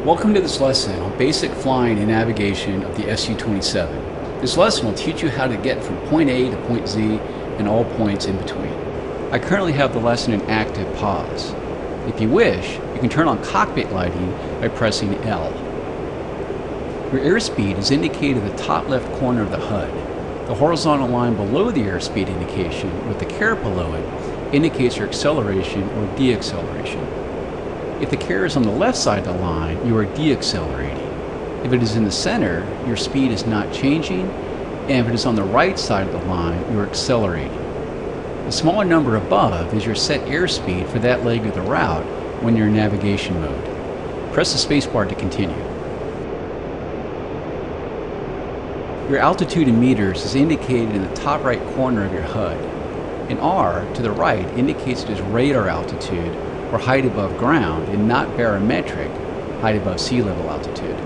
Welcome to this lesson on basic flying and navigation of the Su-27. This lesson will teach you how to get from point A to point Z and all points in between. I currently have the lesson in active pause. If you wish, you can turn on cockpit lighting by pressing L. Your airspeed is indicated at the top left corner of the HUD. The horizontal line below the airspeed indication with the caret below it indicates your acceleration or deacceleration. If the caret is on the left side of the line, you are deaccelerating. If it is in the center, your speed is not changing, and if it is on the right side of the line, you are accelerating. The smaller number above is your set airspeed for that leg of the route when you're in navigation mode. Press the spacebar to continue. Your altitude in meters is indicated in the top right corner of your HUD. An R to the right indicates it is radar altitude, or height above ground, and not barometric, height above sea level altitude.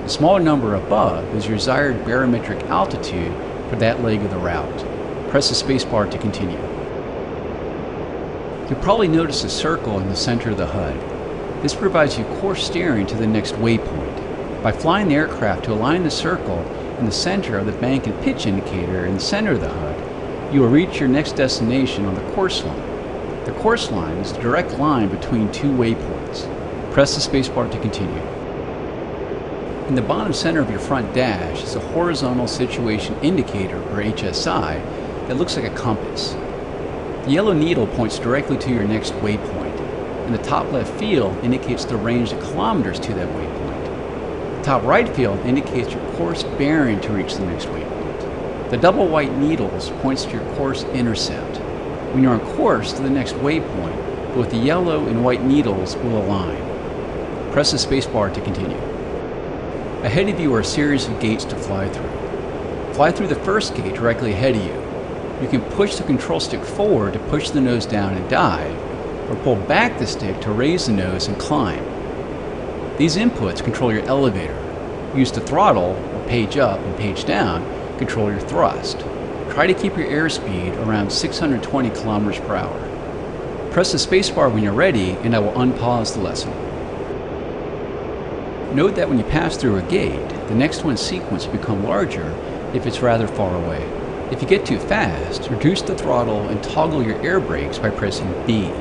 The smaller number above is your desired barometric altitude for that leg of the route. Press the spacebar to continue. You'll probably notice a circle in the center of the HUD. This provides you course steering to the next waypoint. By flying the aircraft to align the circle in the center of the bank and pitch indicator in the center of the HUD, you will reach your next destination on the course line. The course line is the direct line between two waypoints. Press the spacebar to continue. In the bottom center of your front dash is a horizontal situation indicator, or HSI, that looks like a compass. The yellow needle points directly to your next waypoint, and the top left field indicates the range of kilometers to that waypoint. The top right field indicates your course bearing to reach the next waypoint. The double white needles points to your course intercept. When you're on course to the next waypoint, both the yellow and white needles will align. Press the spacebar to continue. Ahead of you are a series of gates to fly through. Fly through the first gate directly ahead of you. You can push the control stick forward to push the nose down and dive, or pull back the stick to raise the nose and climb. These inputs control your elevator. Use the throttle, or page up and page down, control your thrust. Try to keep your airspeed around 620 kilometers per hour. Press the spacebar when you're ready, and I will unpause the lesson. Note that when you pass through a gate, the next one's sequence will become larger if it's rather far away. If you get too fast, reduce the throttle and toggle your air brakes by pressing B.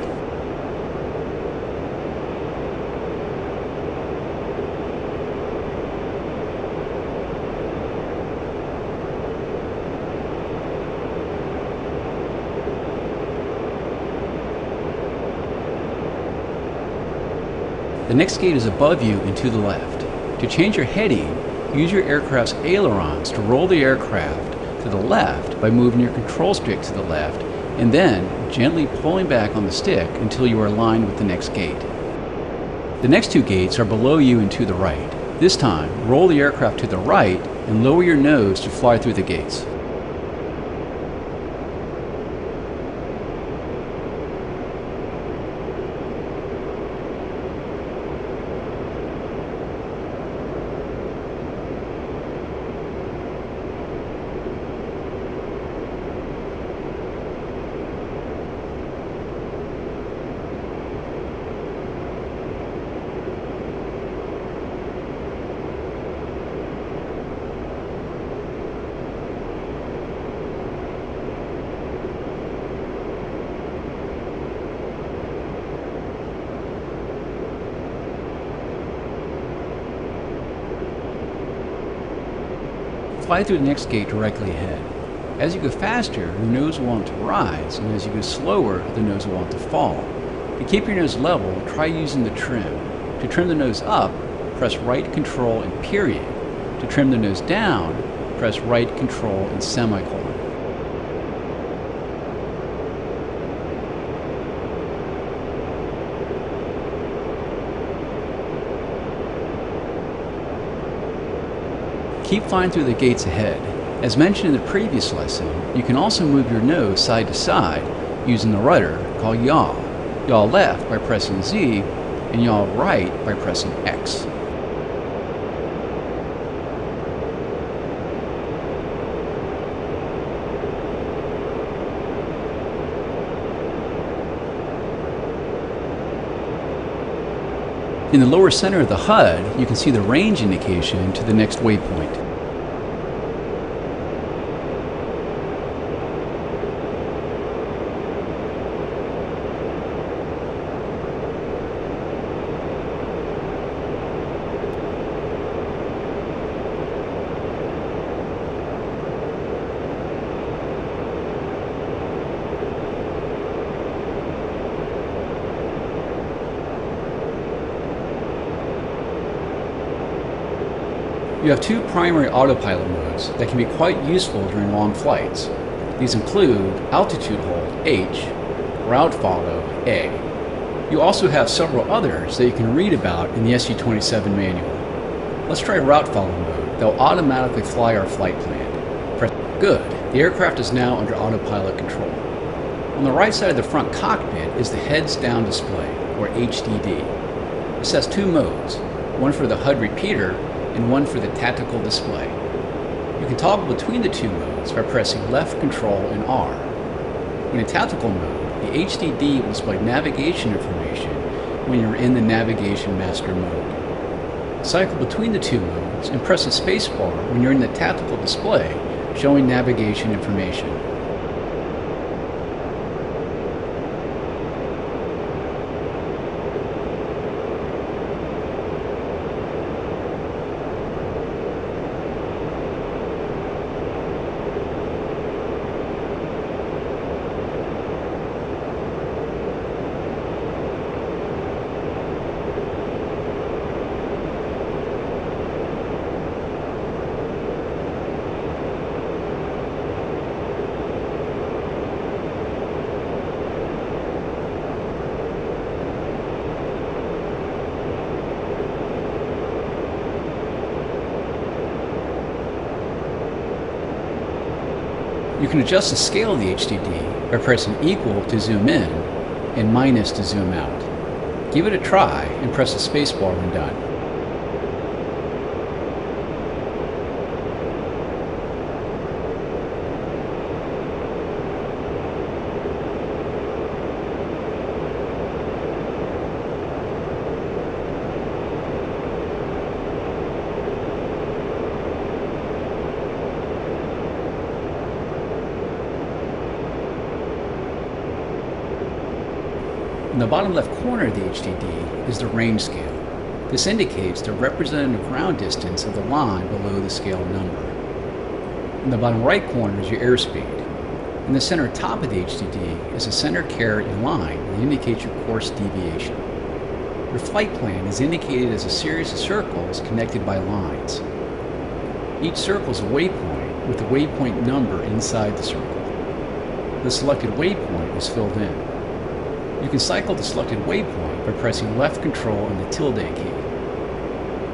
The next gate is above you and to the left. To change your heading, use your aircraft's ailerons to roll the aircraft to the left by moving your control stick to the left and then gently pulling back on the stick until you are aligned with the next gate. The next two gates are below you and to the right. This time, roll the aircraft to the right and lower your nose to fly through the gates. Fly through the next gate directly ahead. As you go faster, your nose will want to rise, and as you go slower, the nose will want to fall. To keep your nose level, try using the trim. To trim the nose up, press right control and period. To trim the nose down, press right control and semicolon. Keep flying through the gates ahead. As mentioned in the previous lesson, you can also move your nose side to side using the rudder called yaw. Yaw left by pressing Z, and yaw right by pressing X. In the lower center of the HUD, you can see the range indication to the next waypoint. You have two primary autopilot modes that can be quite useful during long flights. These include altitude hold, H, route follow, A. You also have several others that you can read about in the Su-27 manual. Let's try route follow mode that will automatically fly our flight plan. Press Good. The aircraft is now under autopilot control. On the right side of the front cockpit is the heads down display, or HDD. This has two modes, one for the HUD repeater and one for the tactical display. You can toggle between the two modes by pressing left control and R. In a tactical mode, the HDD will display navigation information when you're in the navigation master mode. Cycle between the two modes and press the spacebar when you're in the tactical display showing navigation information. You can adjust the scale of the HDD by pressing equal to zoom in and minus to zoom out. Give it a try and press the spacebar when done. In the bottom left corner of the HDD is the range scale. This indicates the representative ground distance of the line below the scale number. In the bottom right corner is your airspeed. In the center top of the HDD is a center caret in line that indicates your course deviation. Your flight plan is indicated as a series of circles connected by lines. Each circle is a waypoint with the waypoint number inside the circle. The selected waypoint is filled in. You can cycle the selected waypoint by pressing left control and the tilde key.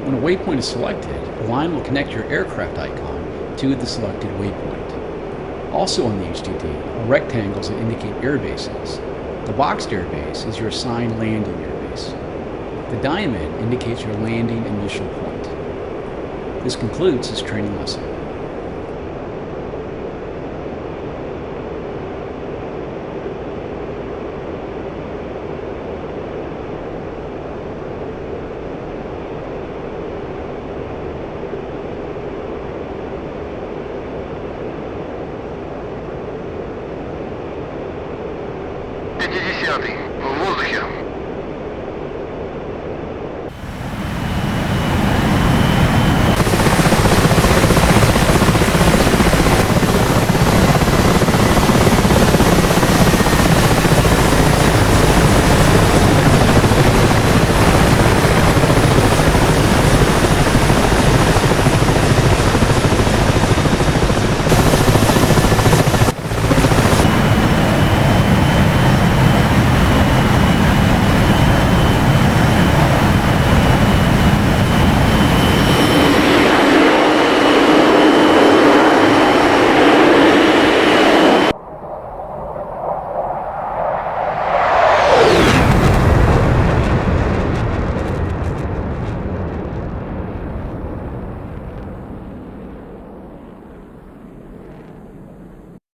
When a waypoint is selected, a line will connect your aircraft icon to the selected waypoint. Also on the HDD are rectangles that indicate airbases. The boxed airbase is your assigned landing airbase. The diamond indicates your landing initial point. This concludes this training lesson.